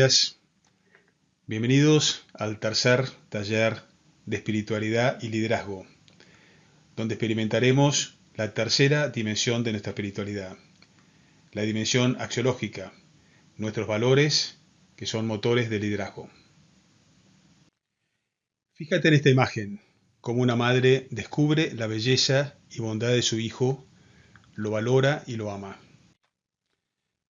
días. Bienvenidos al tercer taller de Espiritualidad y Liderazgo, donde experimentaremos la tercera dimensión de nuestra espiritualidad, la dimensión axiológica, nuestros valores que son motores de liderazgo. Fíjate en esta imagen, como una madre descubre la belleza y bondad de su hijo, lo valora y lo ama.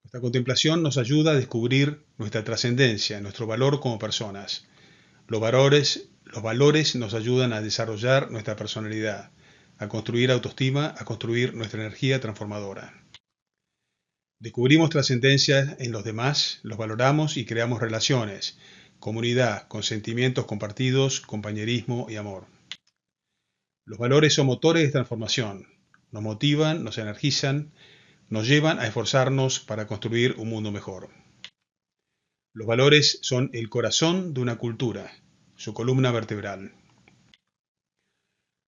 Esta contemplación nos ayuda a descubrir nuestra trascendencia, nuestro valor como personas. Los valores nos ayudan a desarrollar nuestra personalidad, a construir autoestima, a construir nuestra energía transformadora. Descubrimos trascendencia en los demás, los valoramos y creamos relaciones, comunidad, con sentimientos compartidos, compañerismo y amor. Los valores son motores de transformación, nos motivan, nos energizan, nos llevan a esforzarnos para construir un mundo mejor. Los valores son el corazón de una cultura, su columna vertebral.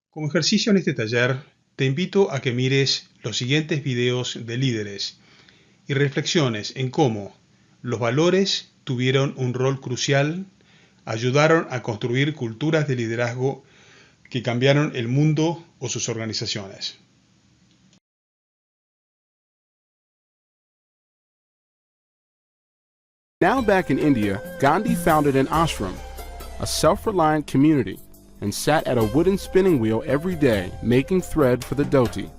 Como ejercicio en este taller, te invito a que mires los siguientes videos de líderes y reflexiones en cómo los valores tuvieron un rol crucial, ayudaron a construir culturas de liderazgo que cambiaron el mundo o sus organizaciones. Now back in India, Gandhi founded an ashram, a self-reliant community, and sat at a wooden spinning wheel every day, making thread for the dhoti.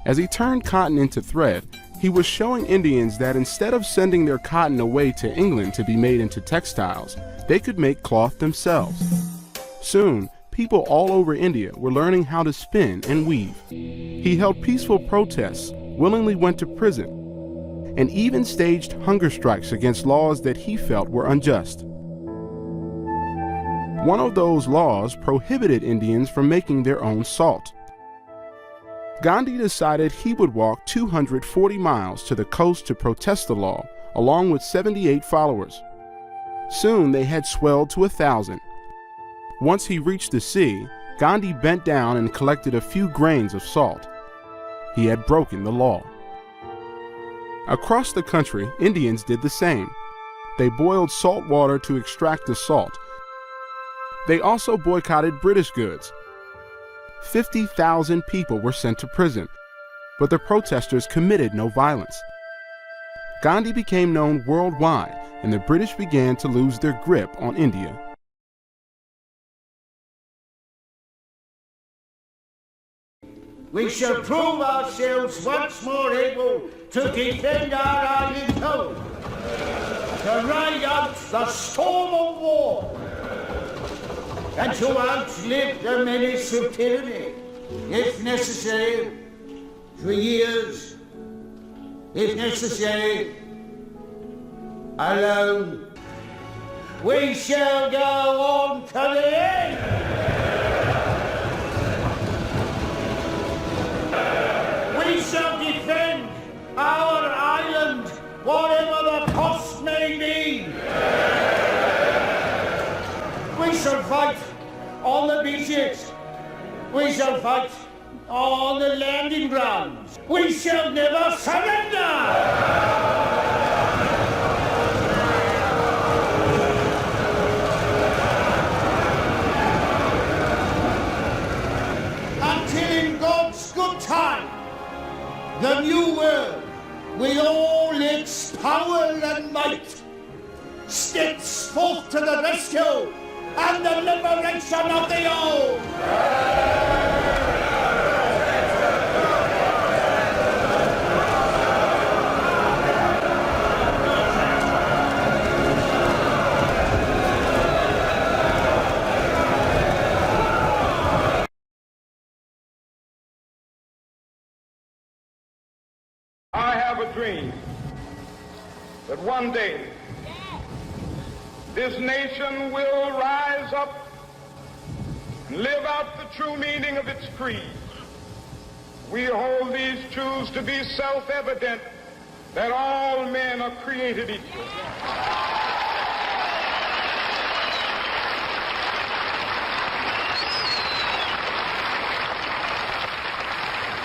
As he turned cotton into thread, he was showing Indians that instead of sending their cotton away to England to be made into textiles, they could make cloth themselves. Soon, people all over India were learning how to spin and weave. He held peaceful protests, willingly went to prison, and even staged hunger strikes against laws that he felt were unjust. One of those laws prohibited Indians from making their own salt. Gandhi decided he would walk 240 miles to the coast to protest the law, along with 78 followers. Soon they had swelled to 1,000. Once he reached the sea, Gandhi bent down and collected a few grains of salt. He had broken the law. Across the country, Indians did the same. They boiled salt water to extract the salt. They also boycotted British goods. 50,000 people were sent to prison, but the protesters committed no violence. Gandhi became known worldwide, and the British began to lose their grip on India. We shall prove ourselves once more able to defend our island home, to ride out the storm of war, and to outlive the menace of tyranny, if necessary, for years, if necessary, alone. We shall go on to the end. We shall defend our island, whatever the cost may be. We shall fight on the beaches. We shall fight on the landing grounds. We shall never surrender. The new world, with all its power and might, steps forth to the rescue and the liberation of the old. I have a dream that one day this nation will rise up and live out the true meaning of its creed. We hold these truths to be self-evident, that all men are created equal.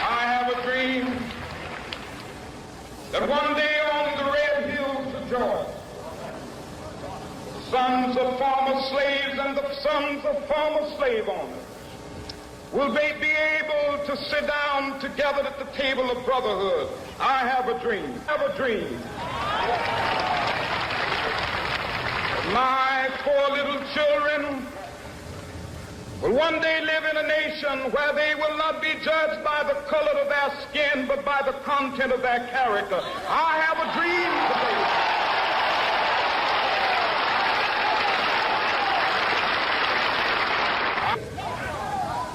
I have a dream that one day on the red hills of Georgia, sons of former slaves and the sons of former slave owners, will they be able to sit down together at the table of brotherhood? I have a dream. I have a dream. My 4 little children will one day live in a nation where they will not be judged by the color of their skin, but by the content of their character. I have a dream today.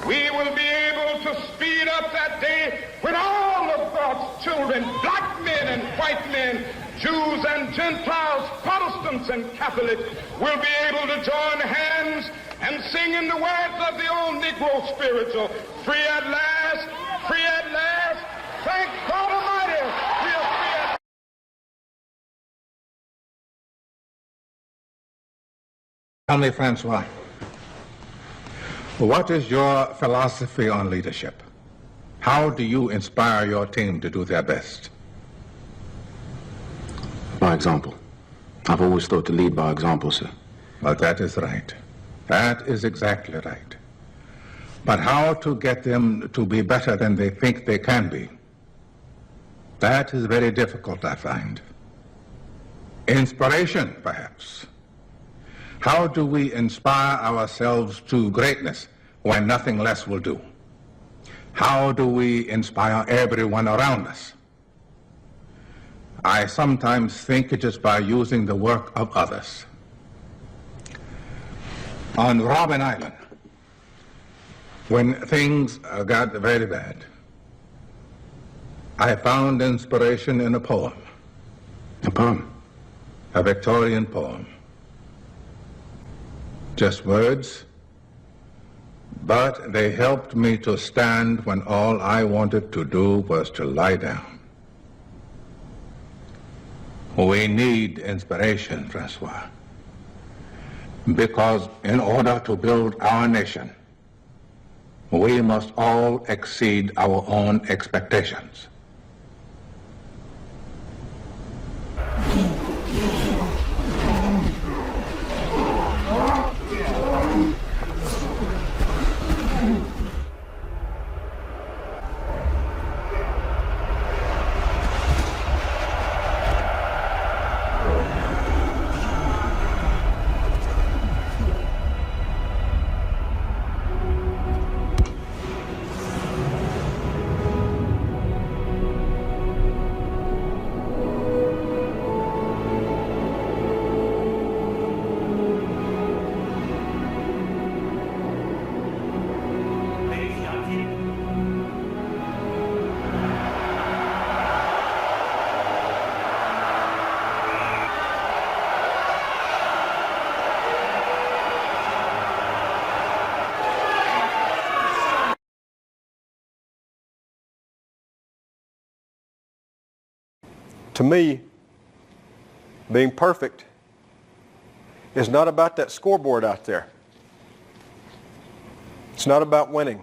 We will be able to speed up that day when all of God's children, black men and white men, Jews and Gentiles, Protestants and Catholics, will be able to join hands and sing in the words of the old Negro spiritual, free at last, free at last, thank God Almighty, we are free at last. Tell me, Francois, what is your philosophy on leadership? How do you inspire your team to do their best? By example. I've always thought to lead by example, sir. Well, that is right. That is exactly right. But how to get them to be better than they think they can be? That is very difficult, I find. Inspiration, perhaps. How do we inspire ourselves to greatness when nothing less will do? How do we inspire everyone around us? I sometimes think it is by using the work of others. On Robben Island, when things got very bad, I found inspiration in a poem. A poem? A Victorian poem. Just words, but they helped me to stand when all I wanted to do was to lie down. We need inspiration, Francois, because in order to build our nation, we must all exceed our own expectations. To me, being perfect is not about that scoreboard out there. It's not about winning.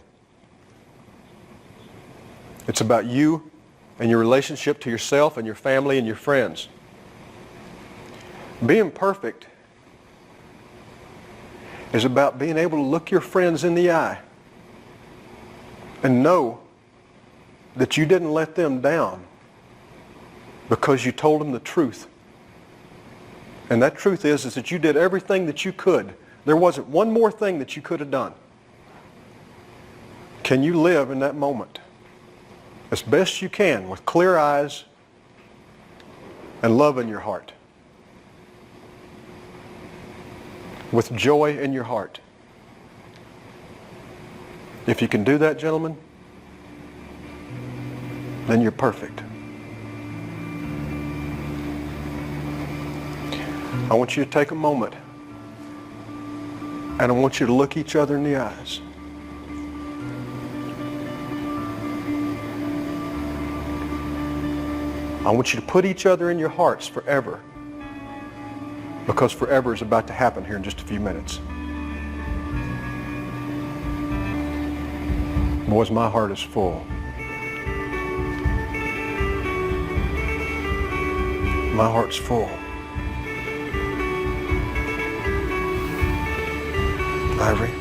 It's about you and your relationship to yourself and your family and your friends. Being perfect is about being able to look your friends in the eye and know that you didn't let them down because you told them the truth. And that truth is that you did everything that you could. There wasn't one more thing that you could have done. Can you live in that moment as best you can with clear eyes and love in your heart? With joy in your heart. If you can do that, gentlemen, then you're perfect. I want you to take a moment and I want you to look each other in the eyes. I want you to put each other in your hearts forever, because forever is about to happen here in just a few minutes. Boys, my heart is full. My heart's full. Ivory.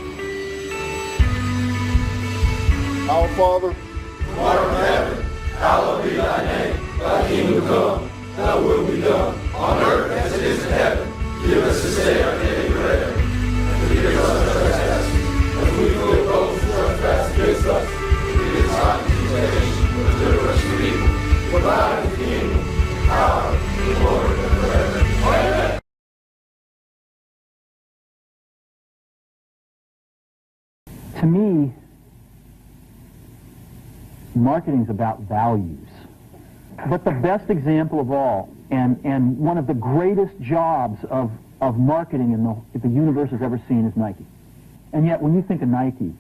Our Father, who art in heaven, hallowed be thy name. Thy kingdom come, thy will be done, on earth as it is in heaven. Give us this day our daily bread, and forgive us our trespasses, as we forgive those who trespass against us. Lead us not into temptation, but deliver us from evil. For thine is the kingdom, the power, the glory, and forever. Amen. To me, marketing's about values. But the best example of all, and one of the greatest jobs of marketing the universe has ever seen is Nike. And yet, when you think of Nike,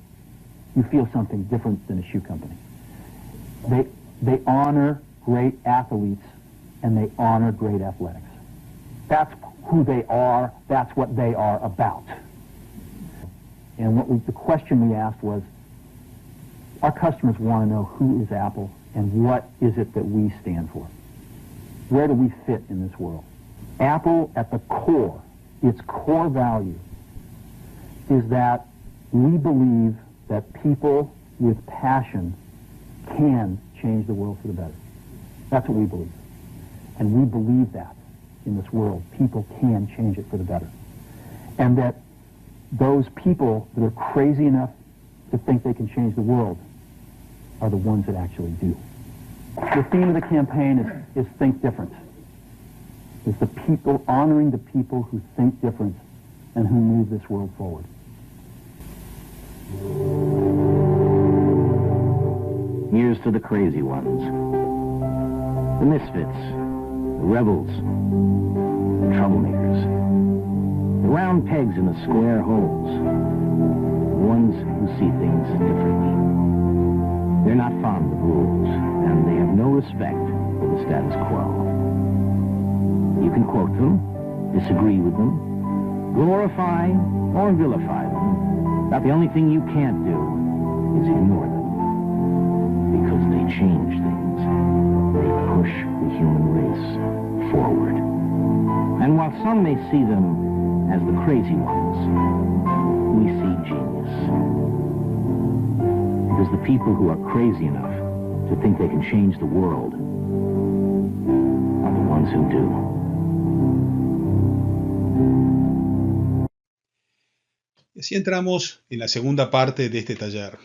you feel something different than a shoe company. They honor great athletes, and they honor great athletics. That's who they are. That's what they are about. And the question we asked was, our customers want to know who is Apple and what is it that we stand for. Where do we fit in this world? Apple, at the core, its core value is that we believe that people with passion can change the world for the better. That's what we believe. And we believe that in this world, people can change it for the better. And that those people that are crazy enough to think they can change the world are the ones that actually do. The theme of the campaign is Think Different. It's the people, honoring the people who think different and who move this world forward. Here's to the crazy ones, the misfits, the rebels, the troublemakers, the round pegs in the square holes, the ones who see things differently. They're not fond of rules, and they have no respect for the status quo. You can quote them, disagree with them, glorify or vilify them, but the only thing you can't do is ignore them, because they change things. They push the human race forward. And while some may see them as the crazy ones, we see genius. Because the people who are crazy enough to think they can change the world are the ones who do. Y así entramos en la segunda parte de este taller.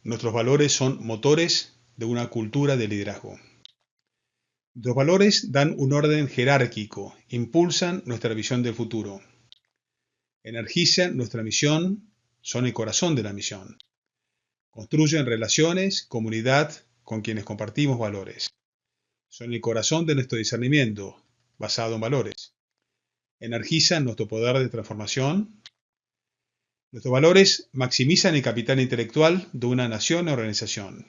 Nuestros valores son motores de una cultura de liderazgo. Los valores dan un orden jerárquico, impulsan nuestra visión del futuro, energizan nuestra misión, son el corazón de la misión. Construyen relaciones, comunidad con quienes compartimos valores. Son el corazón de nuestro discernimiento, basado en valores. Energizan nuestro poder de transformación. Nuestros valores maximizan el capital intelectual de una nación o organización.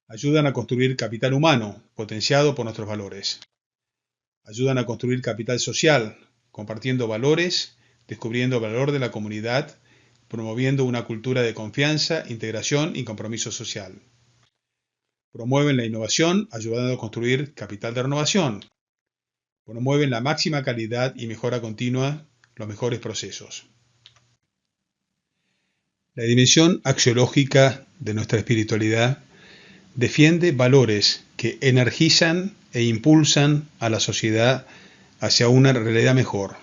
Ayudan a construir capital humano, potenciado por nuestros valores. Ayudan a construir capital social, compartiendo valores, descubriendo el valor de la comunidad, promoviendo una cultura de confianza, integración y compromiso social. Promueven la innovación, ayudando a construir capital de renovación. Promueven la máxima calidad y mejora continua, los mejores procesos. La dimensión axiológica de nuestra espiritualidad defiende valores que energizan e impulsan a la sociedad hacia una realidad mejor,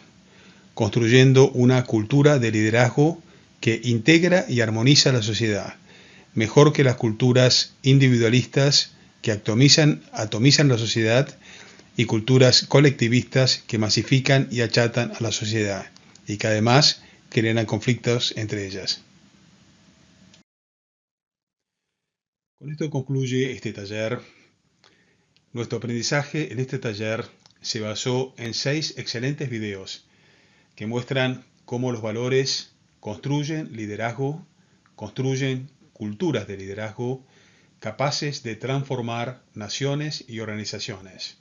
construyendo una cultura de liderazgo que integra y armoniza la sociedad, mejor que las culturas individualistas que atomizan la sociedad y culturas colectivistas que masifican y achatan a la sociedad y que además generan conflictos entre ellas. Con esto concluye este taller. Nuestro aprendizaje en este taller se basó en 6 excelentes videos que muestran cómo los valores construyen liderazgo, construyen culturas de liderazgo capaces de transformar naciones y organizaciones.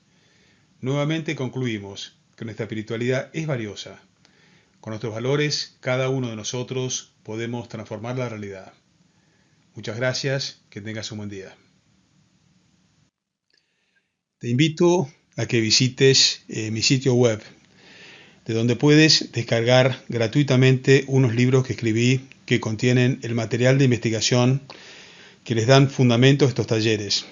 Nuevamente concluimos que nuestra espiritualidad es valiosa. Con nuestros valores, cada uno de nosotros podemos transformar la realidad. Muchas gracias, que tengas un buen día. Te invito a que visites mi sitio web de donde puedes descargar gratuitamente unos libros que escribí que contienen el material de investigación que les dan fundamento a estos talleres.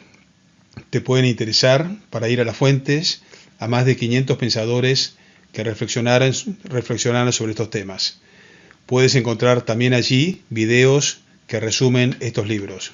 Te pueden interesar para ir a las fuentes, a más de 500 pensadores que reflexionaran sobre estos temas. Puedes encontrar también allí videos que resumen estos libros.